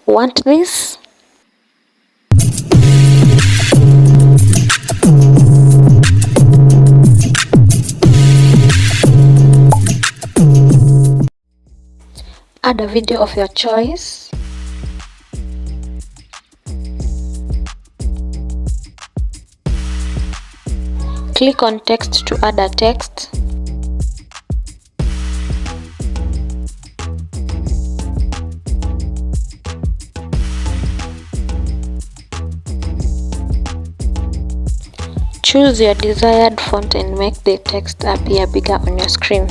Want this? Add a video of your choice. Click on text to add a text. Choose your desired font and make the text appear bigger on your screen.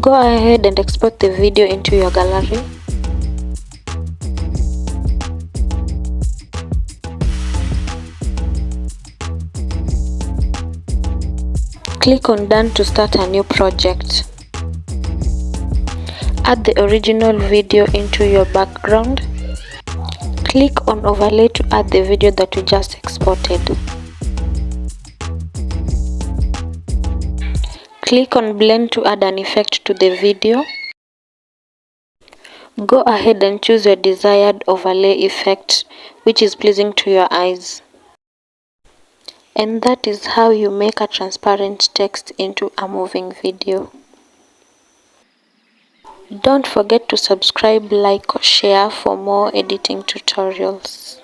Go ahead and export the video into your gallery. Click on Done to start a new project. Add the original video into your background. Click on Overlay to add the video that we just exported. Click on Blend to add an effect to the video. Go ahead and choose your desired overlay effect which is pleasing to your eyes. And that is how you make a transparent text into a moving video. Don't forget to subscribe, like, or share for more editing tutorials.